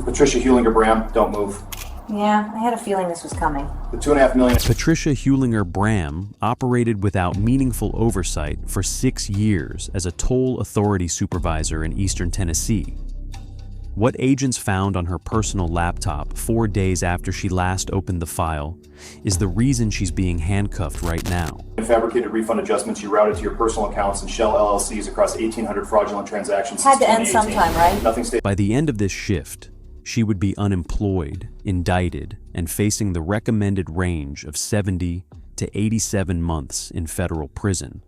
Patricia Hewlinger-Bram, don't move. Yeah, I had a feeling this was coming. The $2.5 million. Patricia Hewlinger-Bram operated without meaningful oversight for 6 years as a toll authority supervisor in eastern Tennessee. What agents found on her personal laptop 4 days after she last opened the file is the reason she's being handcuffed right now. Fabricated refund adjustments you routed to your personal accounts and shell LLCs across 1,800 fraudulent transactions. Had to end sometime, right? Nothing stayed. By the end of this shift, she would be unemployed, indicted, and facing the recommended range of 70 to 87 months in federal prison.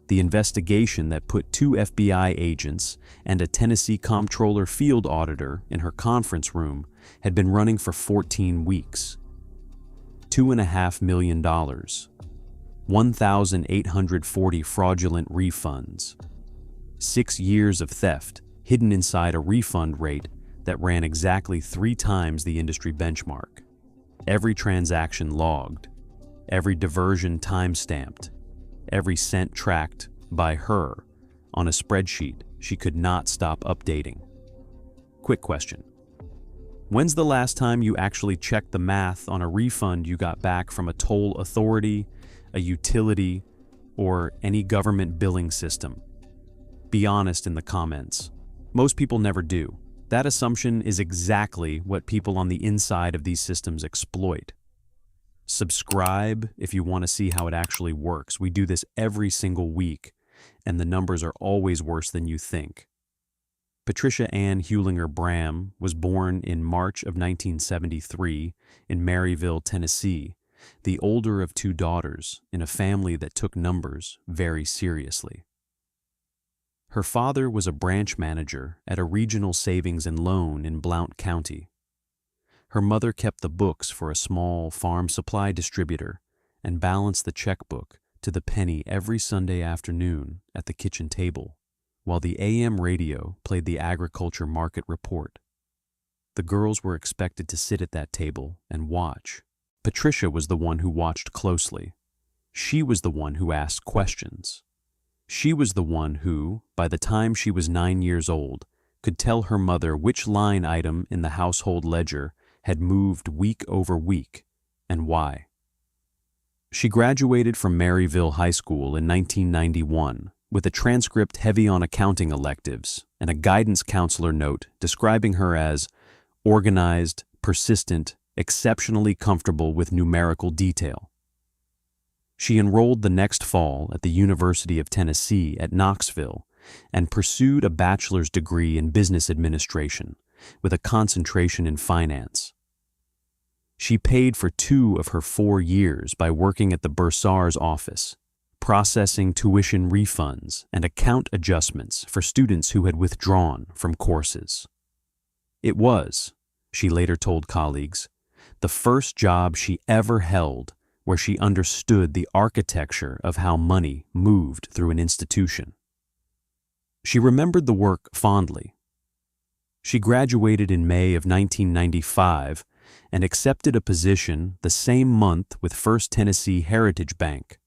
The investigation that put 2 FBI agents and a Tennessee comptroller field auditor in her conference room had been running for 14 weeks. $2.5 million, 1,840 fraudulent refunds, 6 years of theft hidden inside a refund rate that ran exactly 3 times the industry benchmark. Every transaction logged, every diversion time-stamped, every cent tracked by her on a spreadsheet she could not stop updating. Quick question. When's the last time you actually checked the math on a refund you got back from a toll authority, a utility, or any government billing system? Be honest in the comments. Most people never do. That assumption is exactly what people on the inside of these systems exploit. Subscribe if you want to see how it actually works. We do this every single week, and the numbers are always worse than you think. Patricia Ann Hewlinger-Bram was born in March of 1973 in Maryville, Tennessee, the older of 2 daughters in a family that took numbers very seriously. Her father was a branch manager at a regional savings and loan in Blount County. Her mother kept the books for a small farm supply distributor and balanced the checkbook to the penny every Sunday afternoon at the kitchen table, while the AM radio played the agriculture market report. The girls were expected to sit at that table and watch. Patricia was the one who watched closely. She was the one who asked questions. She was the one who, by the time she was 9 years old, could tell her mother which line item in the household ledger had moved week over week and why. She graduated from Maryville High School in 1991 with a transcript heavy on accounting electives and a guidance counselor note describing her as organized, persistent, exceptionally comfortable with numerical detail. She enrolled the next fall at the University of Tennessee at Knoxville and pursued a bachelor's degree in business administration with a concentration in finance. She paid for 2 of her 4 years by working at the bursar's office, processing tuition refunds and account adjustments for students who had withdrawn from courses. It was, she later told colleagues, the first job she ever held where she understood the architecture of how money moved through an institution. She remembered the work fondly. She graduated in May of 1995 and accepted a position the same month with First Tennessee Heritage Bank,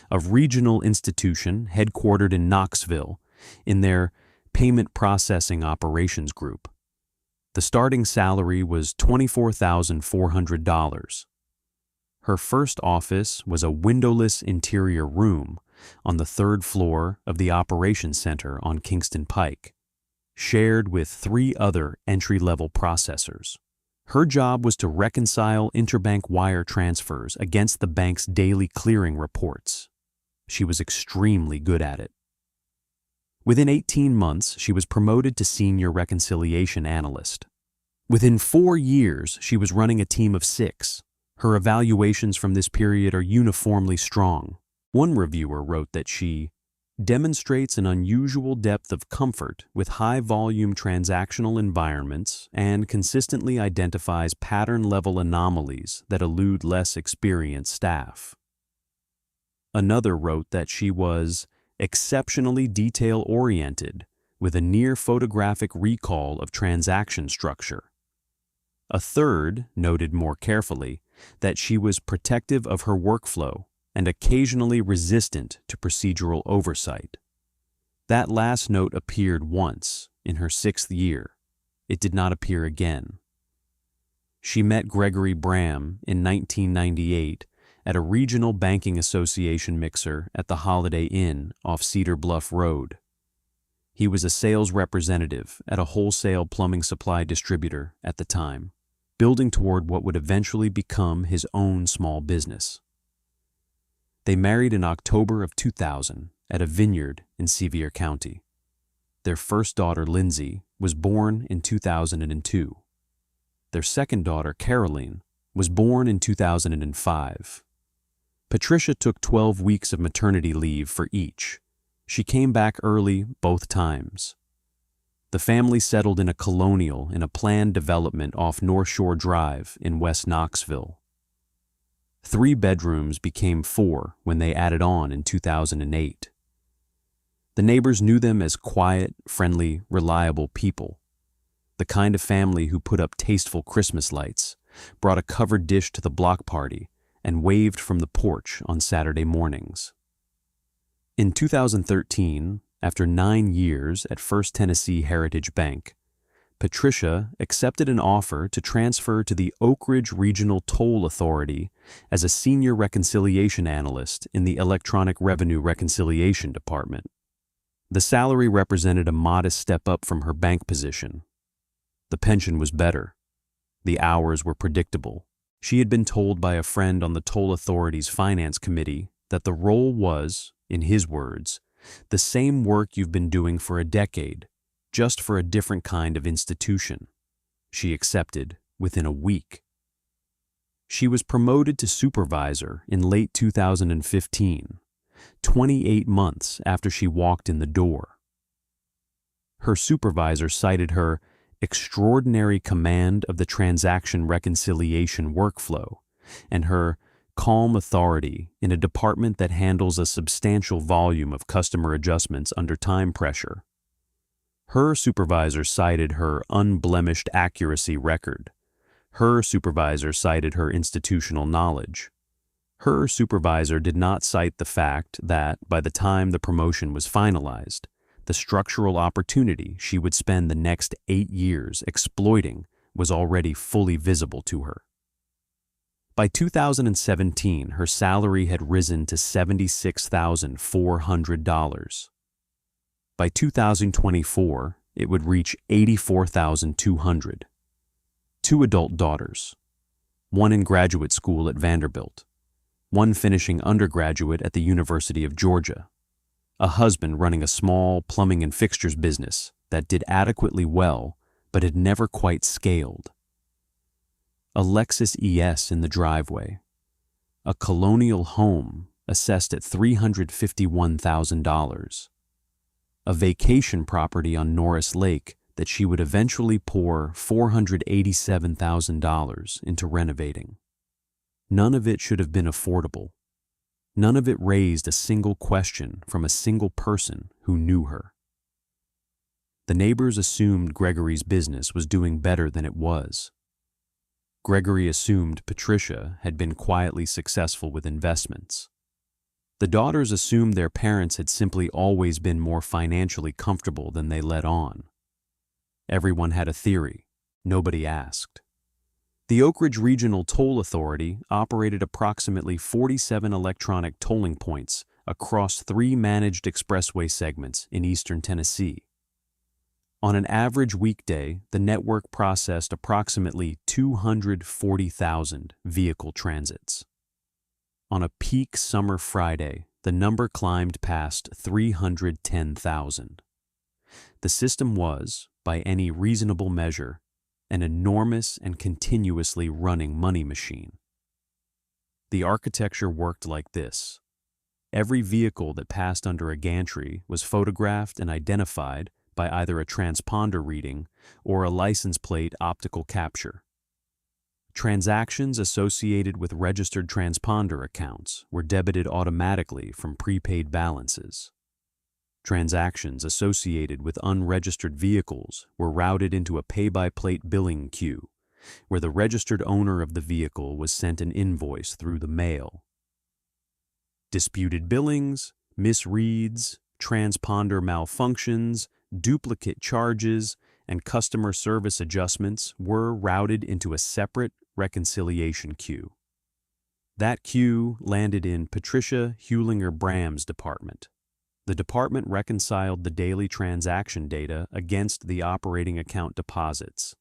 a regional institution headquartered in Knoxville, in their payment processing operations group. The starting salary was $24,400. Her first office was a windowless interior room on the 3rd floor of the operations center on Kingston Pike, shared with 3 other entry-level processors. Her job was to reconcile interbank wire transfers against the bank's daily clearing reports. She was extremely good at it. Within 18 months, she was promoted to senior reconciliation analyst. Within 4 years, she was running a team of 6. Her evaluations from this period are uniformly strong. One reviewer wrote that she demonstrates an unusual depth of comfort with high-volume transactional environments and consistently identifies pattern-level anomalies that elude less experienced staff. Another wrote that she was exceptionally detail-oriented with a near-photographic recall of transaction structure. A third noted more carefully that she was protective of her workflow and occasionally resistant to procedural oversight. That last note appeared once in her 6th year. it did not appear again. She met Hewlinger-Bram in 1998 at a regional banking association mixer at the Holiday Inn off Cedar Bluff Road. He was a sales representative at a wholesale plumbing supply distributor at the time, building toward what would eventually become his own small business. They married in October of 2000 at a vineyard in Sevier County. Their first daughter, Lindsay, was born in 2002. Their second daughter, Caroline, was born in 2005. Patricia took 12 weeks of maternity leave for each. She came back early both times. The family settled in a colonial in a planned development off North Shore Drive in West Knoxville. 3 bedrooms became 4 when they added on in 2008. The neighbors knew them as quiet, friendly, reliable people. The kind of family who put up tasteful Christmas lights, brought a covered dish to the block party, and waved from the porch on Saturday mornings. In 2013, after 9 years at First Tennessee Heritage Bank, Patricia accepted an offer to transfer to the Oakridge Regional Toll Authority as a senior reconciliation analyst in the Electronic Revenue Reconciliation Department. The salary represented a modest step up from her bank position. The pension was better. The hours were predictable. She had been told by a friend on the toll authority's finance committee that the role was, in his words, the same work you've been doing for a decade, just for a different kind of institution. She accepted within a week. She was promoted to supervisor in late 2015, 28 months after she walked in the door. Her supervisor cited her extraordinary command of the transaction reconciliation workflow and her calm authority in a department that handles a substantial volume of customer adjustments under time pressure. Her supervisor cited her unblemished accuracy record. Her supervisor cited her institutional knowledge. Her supervisor did not cite the fact that, by the time the promotion was finalized, the structural opportunity she would spend the next 8 years exploiting was already fully visible to her. By 2017, her salary had risen to $76,400. By 2024, it would reach $84,200. 2 adult daughters, 1 in graduate school at Vanderbilt, 1 finishing undergraduate at the University of Georgia, a husband running a small plumbing and fixtures business that did adequately well but had never quite scaled, a Lexus ES in the driveway, a colonial home assessed at $351,000, a vacation property on Norris Lake that she would eventually pour $487,000 into renovating. None of it should have been affordable. None of it raised a single question from a single person who knew her. The neighbors assumed Gregory's business was doing better than it was. Gregory assumed Patricia had been quietly successful with investments. The daughters assumed their parents had simply always been more financially comfortable than they let on. Everyone had a theory. Nobody asked. The Oakridge Regional Toll Authority operated approximately 47 electronic tolling points across 3 managed expressway segments in eastern Tennessee. On an average weekday, the network processed approximately 240,000 vehicle transits. On a peak summer Friday, the number climbed past 310,000. The system was, by any reasonable measure, an enormous and continuously running money machine. The architecture worked like this. Every vehicle that passed under a gantry was photographed and identified by either a transponder reading or a license plate optical capture. Transactions associated with registered transponder accounts were debited automatically from prepaid balances. Transactions associated with unregistered vehicles were routed into a pay-by-plate billing queue, where the registered owner of the vehicle was sent an invoice through the mail. Disputed billings, misreads, transponder malfunctions, duplicate charges, and customer service adjustments were routed into a separate reconciliation queue. That queue landed in Patricia Hewlinger-Bram's department. The department reconciled the daily transaction data against the operating account deposits.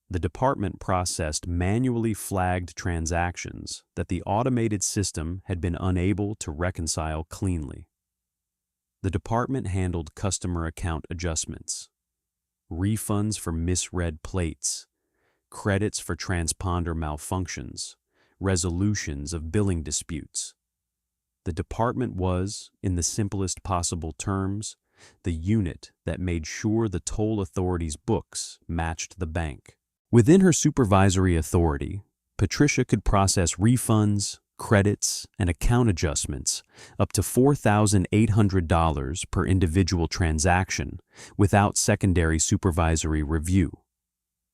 The department processed manually flagged transactions that the automated system had been unable to reconcile cleanly. The department handled customer account adjustments, refunds for misread plates, credits for transponder malfunctions, resolutions of billing disputes. The department was, in the simplest possible terms, the unit that made sure the toll authority's books matched the bank. Within her supervisory authority, Patricia could process refunds, credits, and account adjustments up to $4,800 per individual transaction without secondary supervisory review.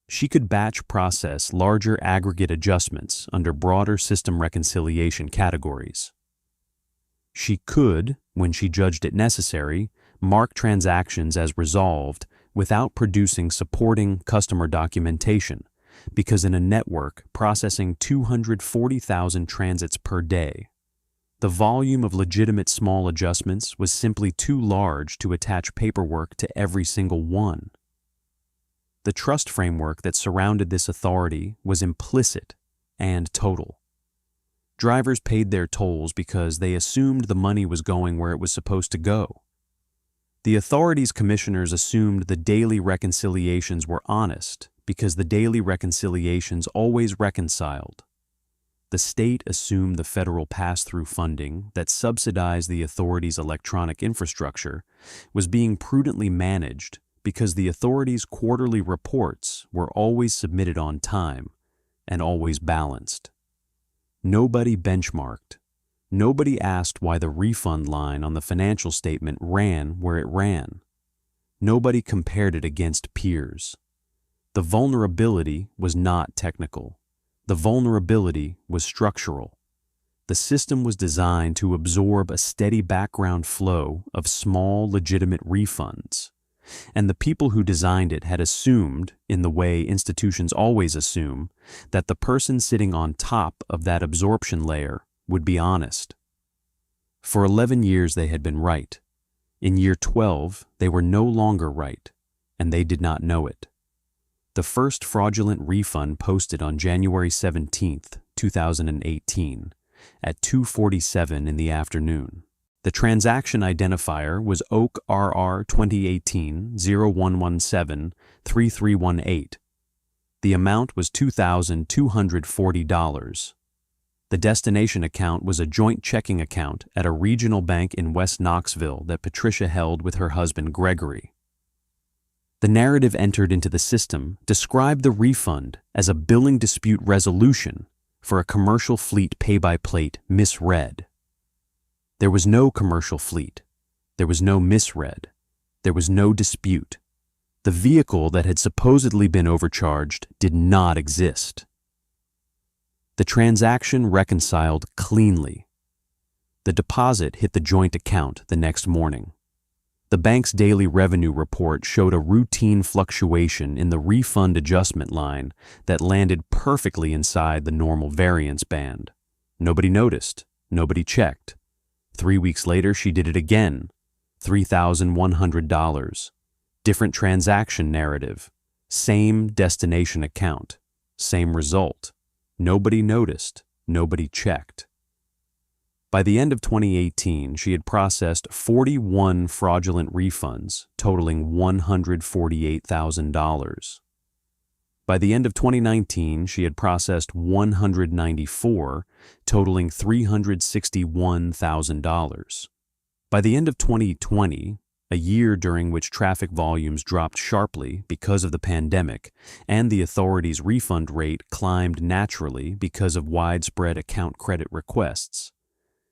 She could batch process larger aggregate adjustments under broader system reconciliation categories. She could, when she judged it necessary, mark transactions as resolved without producing supporting customer documentation, because in a network processing 240,000 transits per day, the volume of legitimate small adjustments was simply too large to attach paperwork to every single one. The trust framework that surrounded this authority was implicit and total. Drivers paid their tolls because they assumed the money was going where it was supposed to go. The authority's commissioners assumed the daily reconciliations were honest because the daily reconciliations always reconciled. The state assumed the federal pass-through funding that subsidized the authority's electronic infrastructure was being prudently managed because the authority's quarterly reports were always submitted on time and always balanced. Nobody benchmarked. Nobody asked why the refund line on the financial statement ran where it ran. Nobody compared it against peers. The vulnerability was not technical. The vulnerability was structural. The system was designed to absorb a steady background flow of small, legitimate refunds. And the people who designed it had assumed, in the way institutions always assume, that the person sitting on top of that absorption layer would be honest. For 11 years they had been right. In year 12, they were no longer right, and they did not know it. The first fraudulent refund posted on January 17, 2018, at 2:47 in the afternoon. The transaction identifier was OakRR 2018-0117-3318. The amount was $2,240. The destination account was a joint checking account at a regional bank in West Knoxville that Patricia held with her husband Gregory. The narrative entered into the system described the refund as a billing dispute resolution for a commercial fleet pay-by-plate misread. There was no commercial fleet. There was no misread. There was no dispute. The vehicle that had supposedly been overcharged did not exist. The transaction reconciled cleanly. The deposit hit the joint account the next morning. The bank's daily revenue report showed a routine fluctuation in the refund adjustment line that landed perfectly inside the normal variance band. Nobody noticed. Nobody checked. 3 weeks later, she did it again. $3,100. Different transaction narrative. Same destination account. Same result. Nobody noticed. Nobody checked. By the end of 2018, she had processed 41 fraudulent refunds, totaling $148,000. By the end of 2019, she had processed 194, totaling $361,000. By the end of 2020, a year during which traffic volumes dropped sharply because of the pandemic, and the authority's refund rate climbed naturally because of widespread account credit requests,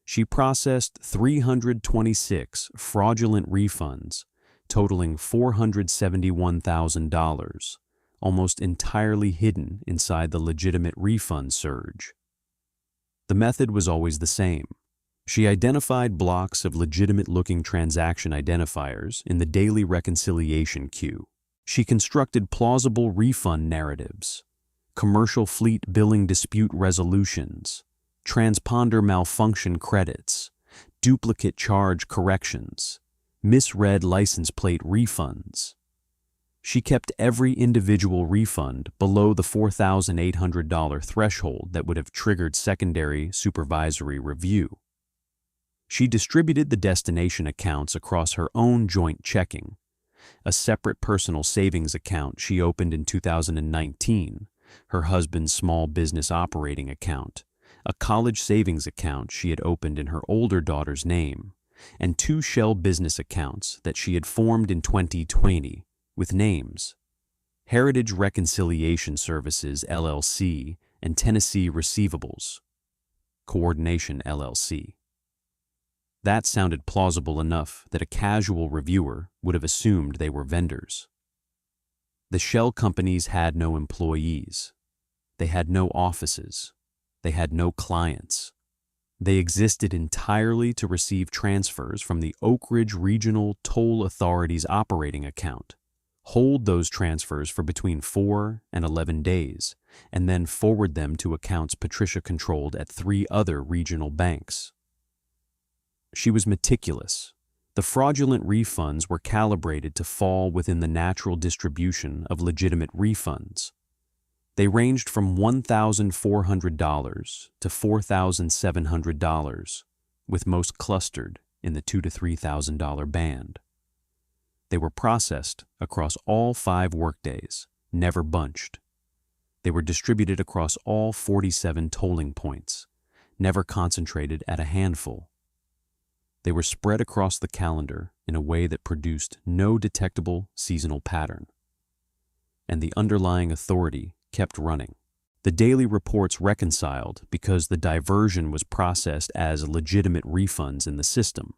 she processed 326 fraudulent refunds, totaling $471,000. Almost entirely hidden inside the legitimate refund surge. The method was always the same. She identified blocks of legitimate-looking transaction identifiers in the daily reconciliation queue. She constructed plausible refund narratives, commercial fleet billing dispute resolutions, transponder malfunction credits, duplicate charge corrections, misread license plate refunds. She kept every individual refund below the $4,800 threshold that would have triggered secondary supervisory review. She distributed the destination accounts across her own joint checking, a separate personal savings account she opened in 2019, her husband's small business operating account, a college savings account she had opened in her older daughter's name, and 2 shell business accounts that she had formed in 2020 with names: Heritage Reconciliation Services, LLC, and Tennessee Receivables Coordination, LLC. That sounded plausible enough that a casual reviewer would have assumed they were vendors. The shell companies had no employees. They had no offices. They had no clients. They existed entirely to receive transfers from the Oakridge Regional Toll Authority's operating account, hold those transfers for between 4 and 11 days, and then forward them to accounts Patricia controlled at 3 other regional banks. She was meticulous. The fraudulent refunds were calibrated to fall within the natural distribution of legitimate refunds. They ranged from $1,400 to $4,700, with most clustered in the $2,000 to $3,000 band. They were processed across all 5 workdays, never bunched. They were distributed across all 47 tolling points, never concentrated at a handful. They were spread across the calendar in a way that produced no detectable seasonal pattern. And the underlying authority kept running. The daily reports reconciled because the diversion was processed as legitimate refunds in the system.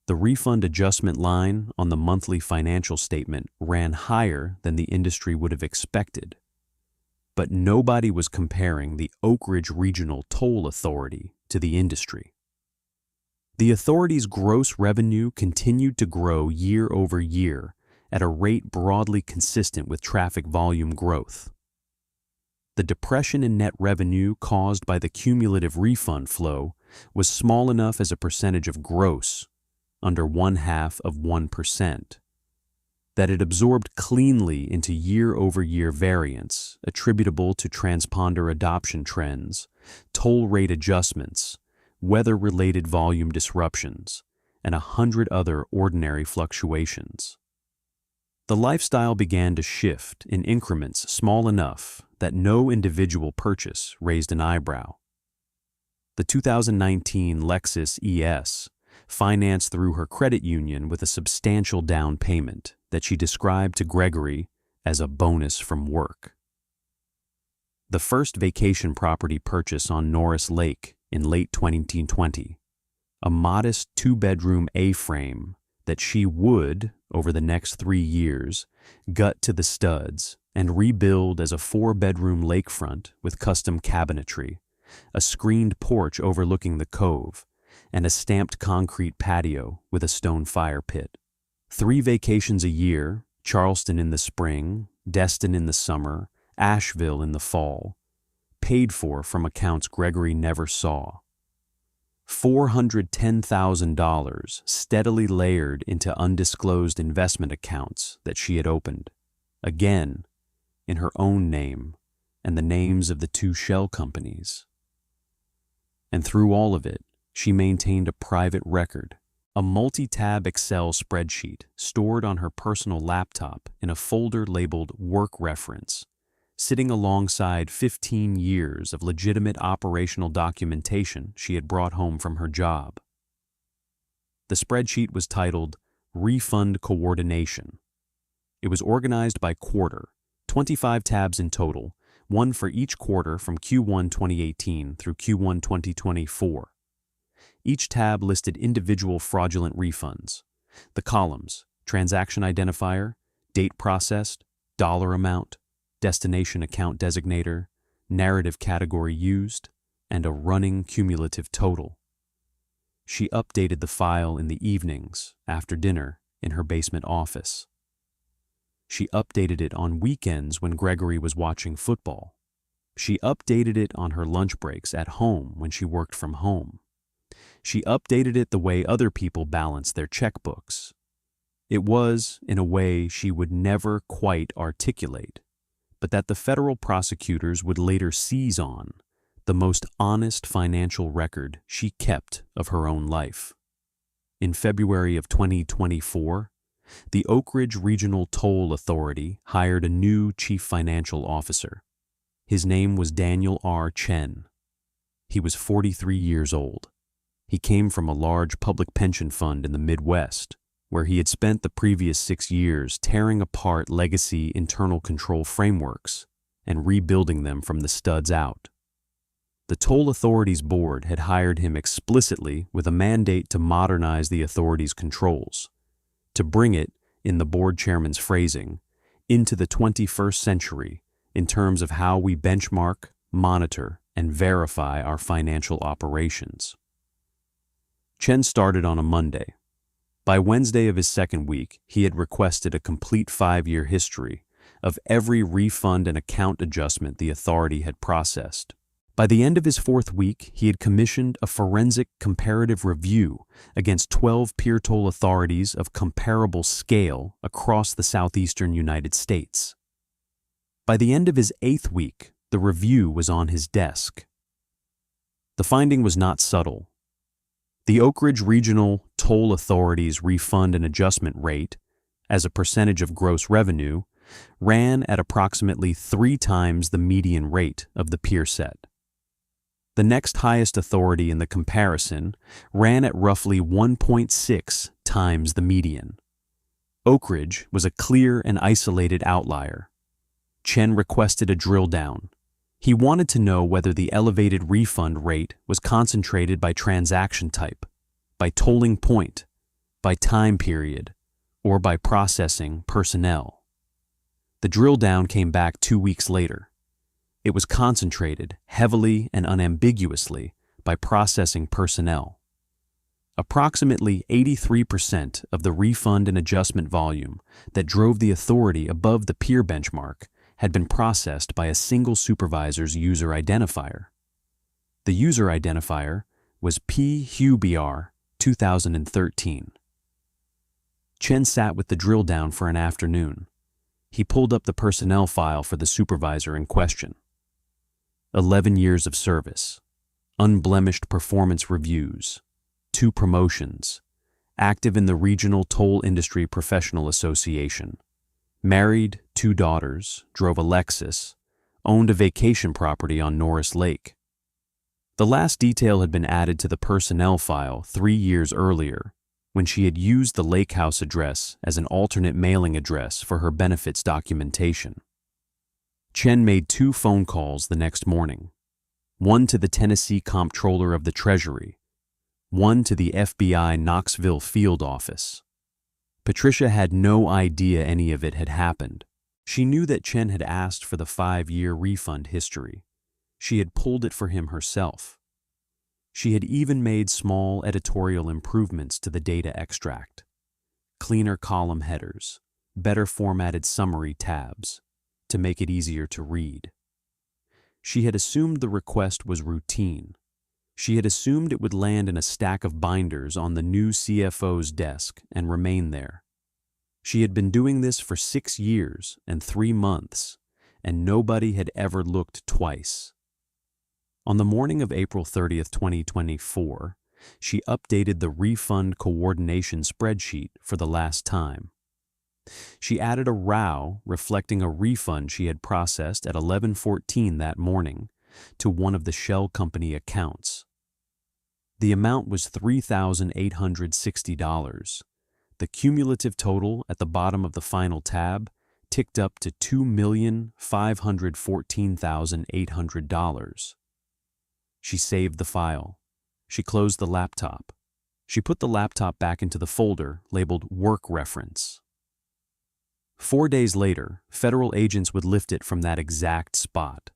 The refund adjustment line on the monthly financial statement ran higher than the industry would have expected. But nobody was comparing the Oakridge Regional Toll Authority to the industry. The authority's gross revenue continued to grow year over year at a rate broadly consistent with traffic volume growth. The depression in net revenue caused by the cumulative refund flow was small enough as a percentage of gross, under 0.5%, that it absorbed cleanly into year-over-year variance attributable to transponder adoption trends, toll rate adjustments, weather-related volume disruptions, and 100 other ordinary fluctuations. The lifestyle began to shift in increments small enough that no individual purchase raised an eyebrow. The 2019 Lexus ES, financed through her credit union with a substantial down payment that she described to Gregory as a bonus from work. The first vacation property purchase on Norris Lake in late 2020, a modest 2-bedroom A-frame that she would, over the next 3 years, gut to the studs and rebuild as a 4-bedroom lakefront with custom cabinetry, a screened porch overlooking the cove, and a stamped concrete patio with a stone fire pit. 3 vacations a year, Charleston in the spring, Destin in the summer, Asheville in the fall, paid for from accounts Gregory never saw. $410,000 steadily layered into undisclosed investment accounts that she had opened, again, in her own name and the names of the 2 shell companies. And through all of it, she maintained a private record, a multi-tab Excel spreadsheet stored on her personal laptop in a folder labeled Work Reference, sitting alongside 15 years of legitimate operational documentation she had brought home from her job. The spreadsheet was titled Refund Coordination. It was organized by quarter, 25 tabs in total, one for each quarter from Q1 2018 through Q1 2024. Each tab listed individual fraudulent refunds. The columns: transaction identifier, date processed, dollar amount, destination account designator, narrative category used, and a running cumulative total. She updated the file in the evenings, after dinner, in her basement office. She updated it on weekends when Gregory was watching football. She updated it on her lunch breaks at home when she worked from home. She updated it the way other people balance their checkbooks. It was, in a way, she would never quite articulate, but that the federal prosecutors would later seize on, the most honest financial record she kept of her own life. In February of 2024, the Oakridge Regional Toll Authority hired a new chief financial officer. His name was Daniel R. Chen. He was 43 years old. He came from a large public pension fund in the Midwest, where he had spent the previous 6 years tearing apart legacy internal control frameworks and rebuilding them from the studs out. The Toll Authority's board had hired him explicitly with a mandate to modernize the authority's controls, to bring it, in the board chairman's phrasing, into the 21st century in terms of how we benchmark, monitor, and verify our financial operations. Chen started on a Monday. By Wednesday of his second week, he had requested a complete 5-year history of every refund and account adjustment the authority had processed. By the end of his 4th week, he had commissioned a forensic comparative review against 12 peer toll authorities of comparable scale across the southeastern United States. By the end of his 8th week, the review was on his desk. The finding was not subtle. The Oakridge Regional Toll Authority's refund and adjustment rate, as a percentage of gross revenue, ran at approximately 3 times the median rate of the peer set. The next highest authority in the comparison ran at roughly 1.6 times the median. Oakridge was a clear and isolated outlier. Chen requested a drill down. He wanted to know whether the elevated refund rate was concentrated by transaction type, by tolling point, by time period, or by processing personnel. The drill down came back 2 weeks later. It was concentrated heavily and unambiguously by processing personnel. Approximately 83% of the refund and adjustment volume that drove the authority above the peer benchmark had been processed by a single supervisor's user identifier. The user identifier was P-Hewlinger-Bram 2013. Chen sat with the drill down for an afternoon. He pulled up the personnel file for the supervisor in question. 11 years of service, unblemished performance reviews, 2 promotions, active in the Regional Toll Industry Professional Association, married, 2 daughters, drove a Lexus, owned a vacation property on Norris Lake. The last detail had been added to the personnel file 3 years earlier, when she had used the lake house address as an alternate mailing address for her benefits documentation. Chen made 2 phone calls the next morning, one to the Tennessee Comptroller of the Treasury, one to the FBI Knoxville field office. Patricia had no idea any of it had happened. She knew that Chen had asked for the 5-year refund history. She had pulled it for him herself. She had even made small editorial improvements to the data extract. Cleaner column headers, better formatted summary tabs, to make it easier to read. She had assumed the request was routine. She had assumed it would land in a stack of binders on the new CFO's desk and remain there. She had been doing this for 6 years and 3 months, and nobody had ever looked twice. On the morning of April 30th, 2024, she updated the Refund Coordination spreadsheet for the last time. She added a row reflecting a refund she had processed at 11:14 that morning to one of the shell company accounts. The amount was $3,860. The cumulative total at the bottom of the final tab ticked up to $2,514,800. She saved the file. She closed the laptop. She put the laptop back into the folder labeled Work Reference. 4 days later, federal agents would lift it from that exact spot.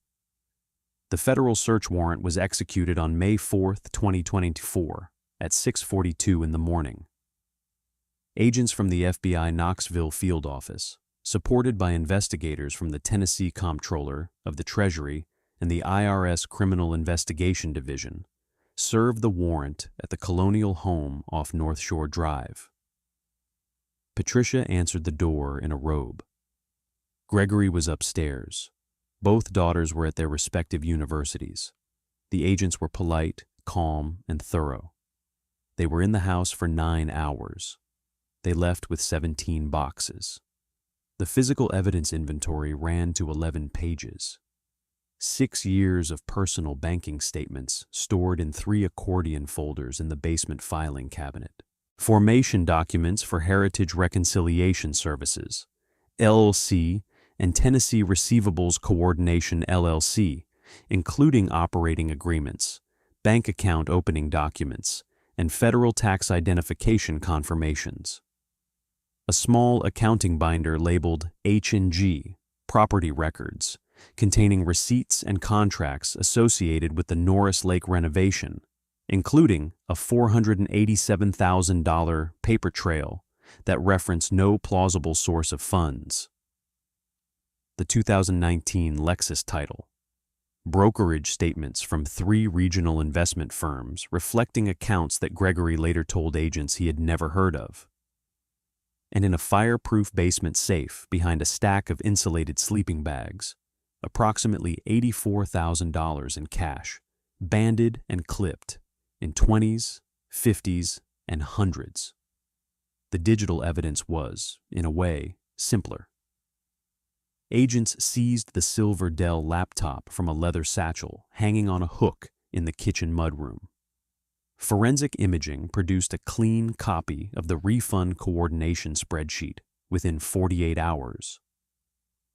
The federal search warrant was executed on May 4th, 2024, at 6:42 in the morning. Agents from the FBI Knoxville field office supported by investigators from the Tennessee Comptroller of the Treasury and the IRS Criminal Investigation Division, served the warrant at the Colonial home off North Shore Drive. Patricia answered the door in a robe. Gregory was upstairs. Both daughters were at their respective universities. The agents were polite, calm, and thorough. They were in the house for 9 hours. They left with 17 boxes. The physical evidence inventory ran to 11 pages. 6 years of personal banking statements stored in 3 accordion folders in the basement filing cabinet. Formation documents for Heritage Reconciliation Services, LLC, and Tennessee Receivables Coordination, LLC, including operating agreements, bank account opening documents, and federal tax identification confirmations. A small accounting binder labeled H&G, Property Records, containing receipts and contracts associated with the Norris Lake renovation, including a $487,000 paper trail that referenced no plausible source of funds. The 2019 Lexus title. Brokerage statements from 3 regional investment firms reflecting accounts that Gregory later told agents he had never heard of. And in a fireproof basement safe behind a stack of insulated sleeping bags, approximately $84,000 in cash, banded and clipped in 20s, 50s, and 100s. The digital evidence was, in a way, simpler. Agents seized the silver Dell laptop from a leather satchel hanging on a hook in the kitchen mudroom. Forensic imaging produced a clean copy of the Refund Coordination spreadsheet within 48 hours.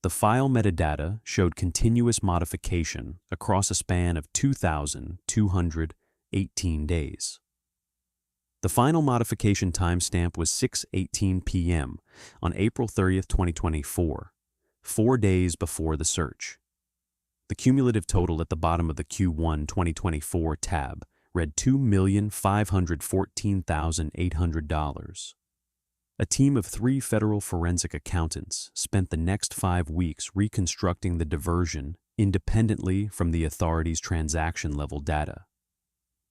The file metadata showed continuous modification across a span of 2,218 days. The final modification timestamp was 6:18 p.m. on April 30, 2024. 4 days before the search. The cumulative total at the bottom of the Q1 2024 tab read $2,514,800. A team of 3 federal forensic accountants spent the next 5 weeks reconstructing the diversion independently from the authority's transaction-level data.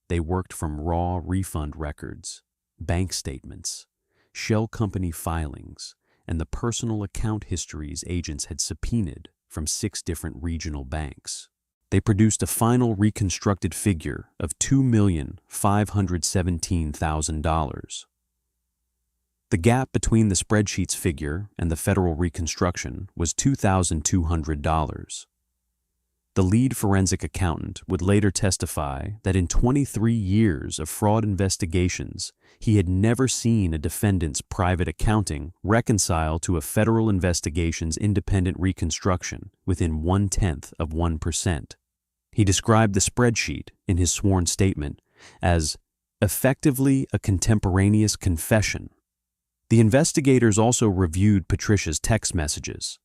They worked from raw refund records, bank statements, shell company filings, and the personal account histories agents had subpoenaed from 6 different regional banks. They produced a final reconstructed figure of $2,517,000. The gap between the spreadsheet's figure and the federal reconstruction was $2,200. The lead forensic accountant would later testify that in 23 years of fraud investigations, he had never seen a defendant's private accounting reconcile to a federal investigation's independent reconstruction within 0.1%. He described the spreadsheet in his sworn statement as effectively a contemporaneous confession. The investigators also reviewed Patricia's text messages.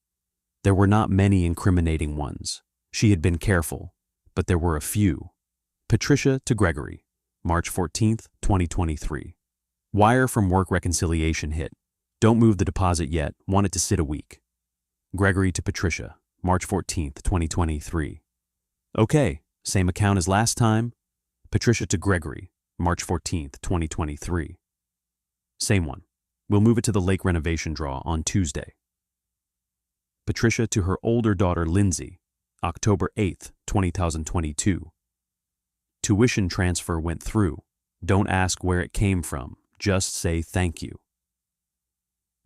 There were not many incriminating ones. She had been careful, but there were a few. Patricia to Gregory, March 14, 2023. Wire from work reconciliation hit. Don't move the deposit yet. Want it to sit a week. Gregory to Patricia, March 14, 2023. Okay, same account as last time. Patricia to Gregory, March 14, 2023. Same one. We'll move it to the lake renovation draw on Tuesday. Patricia to her older daughter Lindsay, October 8, 2022. Tuition transfer went through. Don't ask where it came from. Just say thank you.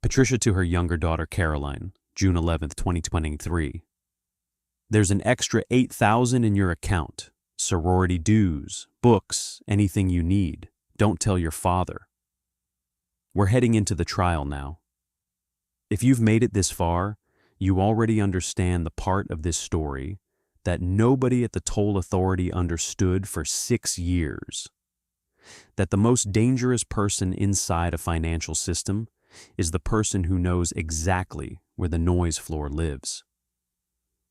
Patricia to her younger daughter Caroline, June 11, 2023. There's an extra $8,000 in your account. Sorority dues, books, anything you need. Don't tell your father. We're heading into the trial now. If you've made it this far, you already understand the part of this story that nobody at the toll authority understood for 6 years. That the most dangerous person inside a financial system is the person who knows exactly where the noise floor lives.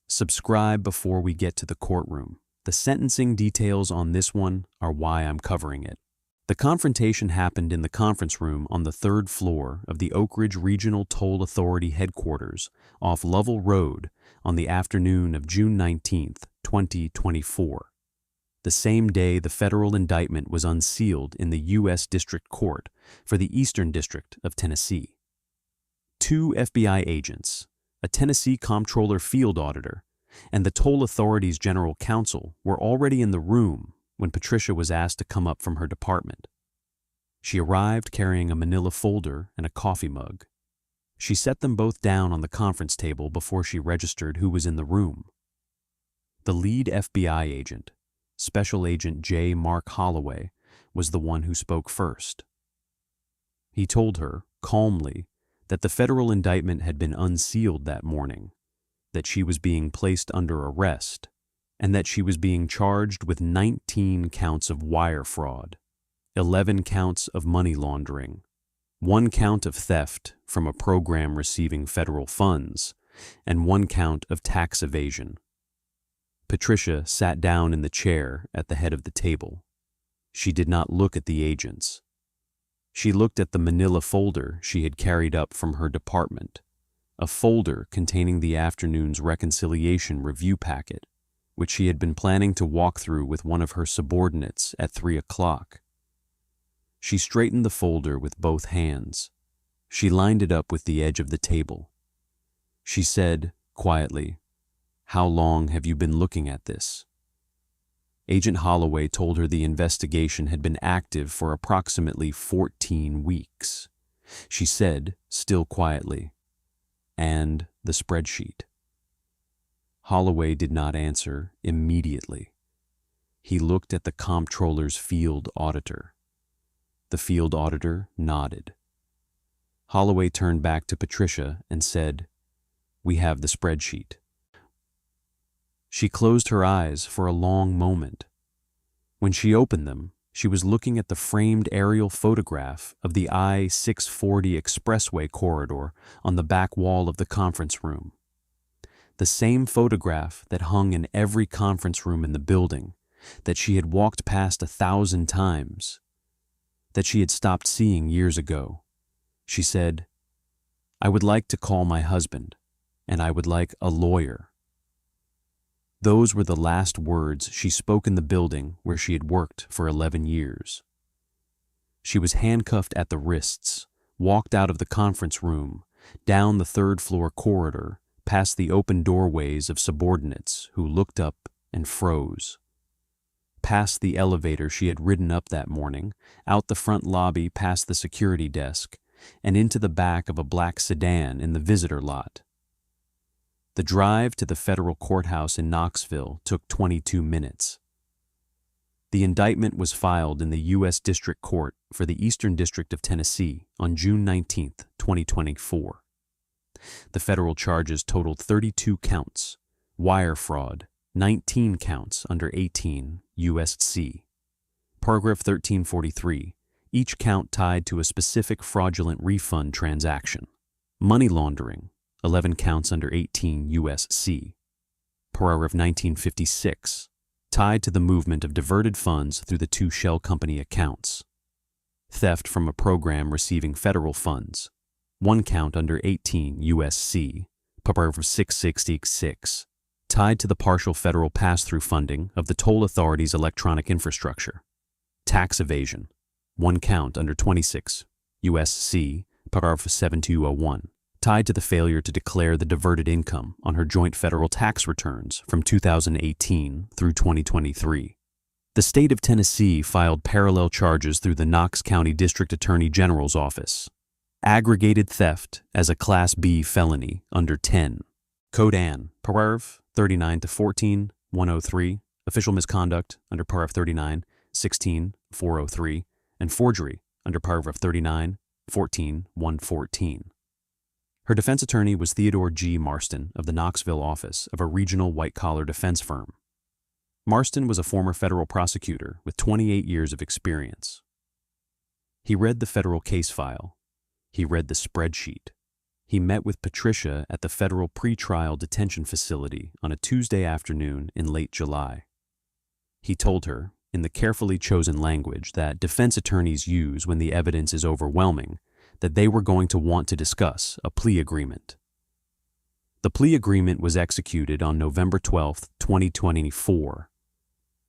Subscribe before we get to the courtroom. The sentencing details on this one are why I'm covering it. The confrontation happened in the conference room on the third floor of the Oakridge Regional Toll Authority headquarters off Lovell Road on the afternoon of June 19, 2024. The same day the federal indictment was unsealed in the U.S. District Court for the Eastern District of Tennessee. 2 FBI agents, a Tennessee Comptroller Field Auditor, and the Toll Authority's General Counsel were already in the room when Patricia was asked to come up from her department. She arrived carrying a manila folder and a coffee mug. She set them both down on the conference table before she registered who was in the room. The lead FBI agent, Special Agent J. Mark Holloway, was the one who spoke first. He told her, calmly, that the federal indictment had been unsealed that morning, that she was being placed under arrest, and that she was being charged with 19 counts of wire fraud, 11 counts of money laundering, 1 count of theft from a program receiving federal funds, and 1 count of tax evasion. Patricia sat down in the chair at the head of the table. She did not look at the agents. She looked at the manila folder she had carried up from her department, a folder containing the afternoon's reconciliation review packet, which she had been planning to walk through with one of her subordinates at 3 o'clock. She straightened the folder with both hands. She lined it up with the edge of the table. She said, quietly, "How long have you been looking at this?" Agent Holloway told her the investigation had been active for approximately 14 weeks. She said, still quietly, "And the spreadsheet?" Holloway did not answer immediately. He looked at the comptroller's field auditor. The field auditor nodded. Holloway turned back to Patricia and said, "We have the spreadsheet." She closed her eyes for a long moment. When she opened them, she was looking at the framed aerial photograph of the I-640 expressway corridor on the back wall of the conference room. The same photograph that hung in every conference room in the building, that she had walked past 1,000 times, that she had stopped seeing years ago. She said, "I would like to call my husband, and I would like a lawyer." Those were the last words she spoke in the building where she had worked for 11 years. She was handcuffed at the wrists, walked out of the conference room, down the third-floor corridor, past the open doorways of subordinates who looked up and froze. Past the elevator she had ridden up that morning, out the front lobby past the security desk, and into the back of a black sedan in the visitor lot. The drive to the federal courthouse in Knoxville took 22 minutes. The indictment was filed in the U.S. District Court for the Eastern District of Tennessee on June 19, 2024. The federal charges totaled 32 counts, wire fraud, 19 counts under 18 U.S.C. Paragraph 1343, each count tied to a specific fraudulent refund transaction. Money laundering, 11 counts under 18 U.S.C. Paragraph 1956, tied to the movement of diverted funds through the 2 shell company accounts. Theft from a program receiving federal funds, 1 count under 18 U.S.C. Paragraph 666, tied to the partial federal pass-through funding of the toll authority's electronic infrastructure. Tax evasion, 1 count under 26 U.S.C. Paragraph 7201, tied to the failure to declare the diverted income on her joint federal tax returns from 2018 through 2023. The state of Tennessee filed parallel charges through the Knox County District Attorney General's office. Aggregated theft as a Class B felony under 10. Code Ann, paragraph 39 to 14, 103, official misconduct under paragraph 39, 16, 403, and forgery under paragraph 39, 14, 114. Her defense attorney was Theodore G. Marston of the Knoxville office of a regional white-collar defense firm. Marston was a former federal prosecutor with 28 years of experience. He read the federal case file. He read the spreadsheet. He met with Patricia at the federal pretrial detention facility on a Tuesday afternoon in late July. He told her, in the carefully chosen language that defense attorneys use when the evidence is overwhelming, that they were going to want to discuss a plea agreement. The plea agreement was executed on November 12, 2024.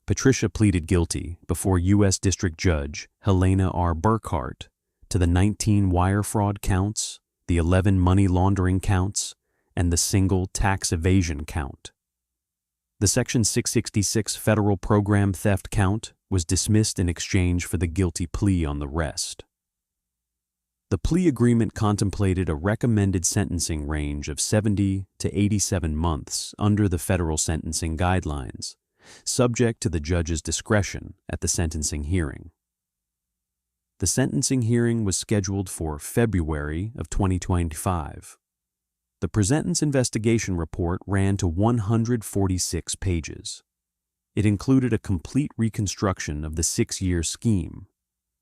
Patricia pleaded guilty before U.S. District Judge Helena R. Burkhart to the 19 wire fraud counts, the 11 money laundering counts, and the single tax evasion count. The Section 666 federal program theft count was dismissed in exchange for the guilty plea on the rest. The plea agreement contemplated a recommended sentencing range of 70 to 87 months under the federal sentencing guidelines, subject to the judge's discretion at the sentencing hearing. The sentencing hearing was scheduled for February of 2025. The presentence investigation report ran to 146 pages. It included a complete reconstruction of the 6-year scheme,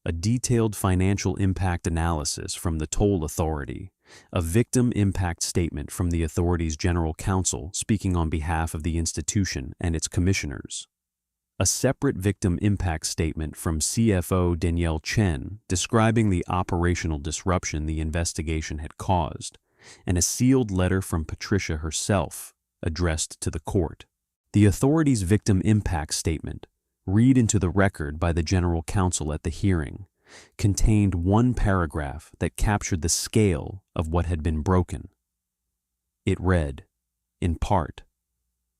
a detailed financial impact analysis from the toll authority, a victim impact statement from the authority's general counsel speaking on behalf of the institution and its commissioners, a separate victim impact statement from CFO Danielle Chen describing the operational disruption the investigation had caused, and a sealed letter from Patricia herself addressed to the court. The authority's victim impact statement, read into the record by the general counsel at the hearing, contained one paragraph that captured the scale of what had been broken. It read, in part,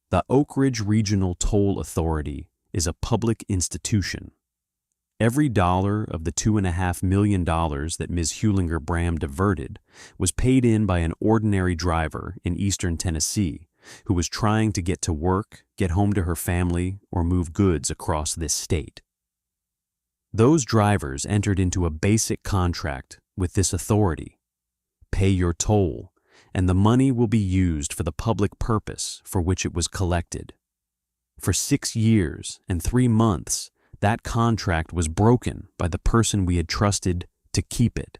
"The Oakridge Regional Toll Authority is a public institution. Every dollar of the $2.5 million that Ms. Hewlinger-Bram diverted was paid in by an ordinary driver in eastern Tennessee who was trying to get to work, get home to her family, or move goods across this state. Those drivers entered into a basic contract with this authority. Pay your toll, and the money will be used for the public purpose for which it was collected. For 6 years and 3 months, that contract was broken by the person we had trusted to keep it.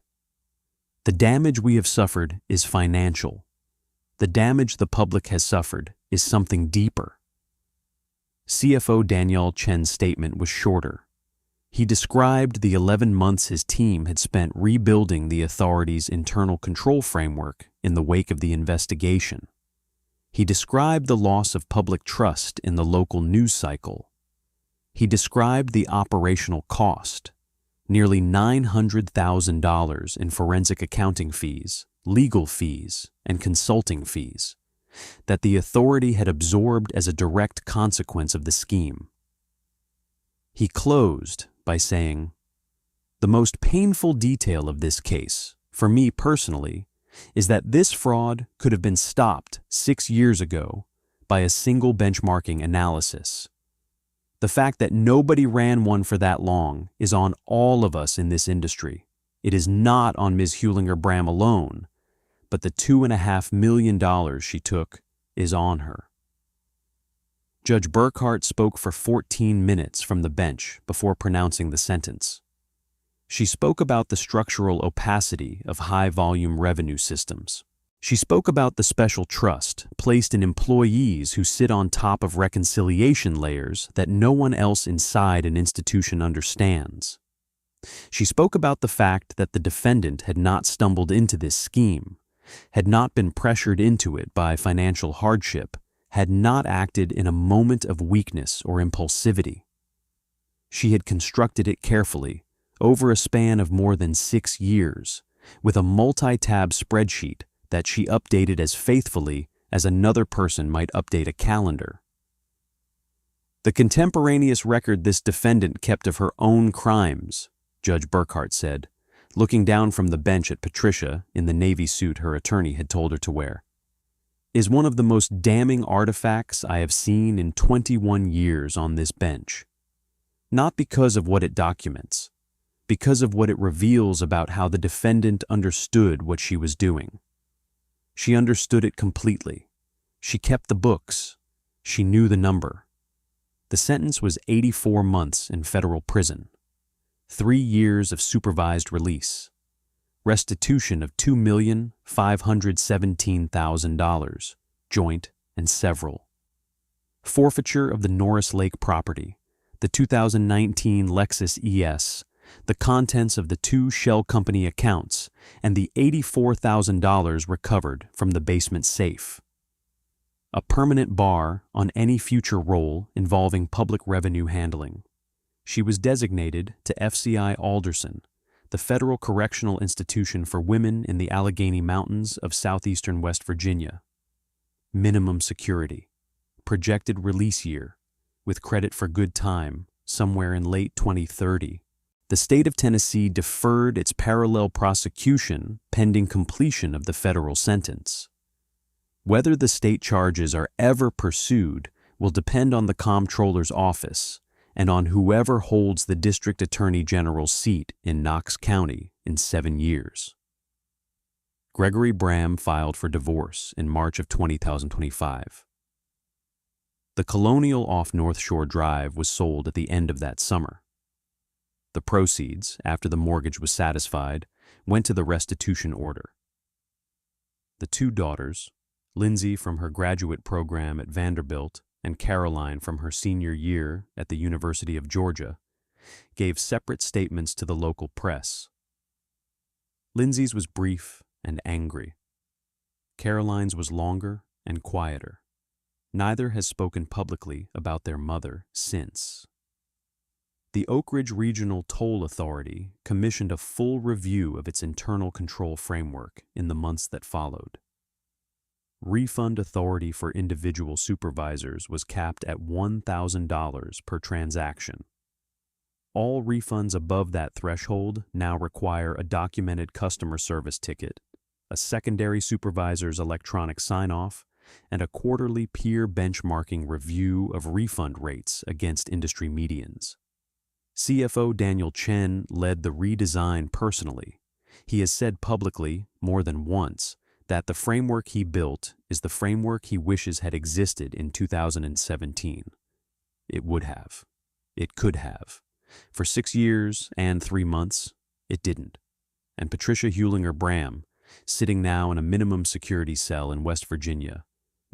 The damage we have suffered is financial. The damage the public has suffered is something deeper." CFO Danielle Chen's statement was shorter. He described the 11 months his team had spent rebuilding the authority's internal control framework in the wake of the investigation. He described the loss of public trust in the local news cycle. He described the operational cost, nearly $900,000 in forensic accounting fees, legal fees, and consulting fees, that the authority had absorbed as a direct consequence of the scheme. He closed by saying, "The most painful detail of this case, for me personally, is that this fraud could have been stopped 6 years ago by a single benchmarking analysis. The fact that nobody ran one for that long is on all of us in this industry. It is not on Ms. Hewlinger-Bram alone, but the $2.5 million she took is on her." Judge Burkhart spoke for 14 minutes from the bench before pronouncing the sentence. She spoke about the structural opacity of high-volume revenue systems. She spoke about the special trust placed in employees who sit on top of reconciliation layers that no one else inside an institution understands. She spoke about the fact that the defendant had not stumbled into this scheme, had not been pressured into it by financial hardship, had not acted in a moment of weakness or impulsivity. She had constructed it carefully, over a span of more than 6 years, with a multi-tab spreadsheet that she updated as faithfully as another person might update a calendar. "The contemporaneous record this defendant kept of her own crimes," Judge Burkhart said, looking down from the bench at Patricia in the navy suit her attorney had told her to wear, "is one of the most damning artifacts I have seen in 21 years on this bench. Not because of what it documents, because of what it reveals about how the defendant understood what she was doing. She understood it completely. She kept the books. She knew the number. The sentence was 84 months in federal prison, 3 years of supervised release, restitution of $2,517,000, joint and several, forfeiture of the Norris Lake property, the 2019 Lexus ES, the contents of the 2 shell company accounts, and the $84,000 recovered from the basement safe. A permanent bar on any future role involving public revenue handling. She was designated to FCI Alderson, the federal correctional institution for women in the Allegheny Mountains of southeastern West Virginia. Minimum security. Projected release year, with credit for good time, somewhere in late 2030. The state of Tennessee deferred its parallel prosecution pending completion of the federal sentence. Whether the state charges are ever pursued will depend on the comptroller's office and on whoever holds the district attorney general's seat in Knox County in 7 years. Hewlinger-Bram filed for divorce in March of 2025. The Colonial off North Shore Drive was sold at the end of that summer. The proceeds, after the mortgage was satisfied, went to the restitution order. The 2 daughters, Lindsay from her graduate program at Vanderbilt and Caroline from her senior year at the University of Georgia, gave separate statements to the local press. Lindsay's was brief and angry. Caroline's was longer and quieter. Neither has spoken publicly about their mother since. The Oakridge Regional Toll Authority commissioned a full review of its internal control framework in the months that followed. Refund authority for individual supervisors was capped at $1,000 per transaction. All refunds above that threshold now require a documented customer service ticket, a secondary supervisor's electronic sign-off, and a quarterly peer benchmarking review of refund rates against industry medians. CFO Daniel Chen led the redesign personally. He has said publicly, more than once, that the framework he built is the framework he wishes had existed in 2017. It would have. It could have. For 6 years and 3 months, it didn't. And Patricia Hewlinger-Bram, sitting now in a minimum security cell in West Virginia,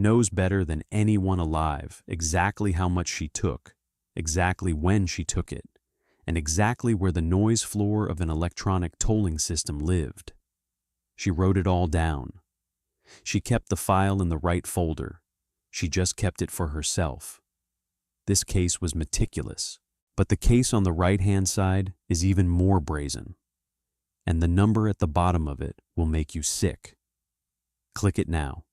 knows better than anyone alive exactly how much she took, exactly when she took it, and exactly where the noise floor of an electronic tolling system lived. She wrote it all down. She kept the file in the right folder. She just kept it for herself. This case was meticulous, but the case on the right-hand side is even more brazen. And the number at the bottom of it will make you sick. Click it now.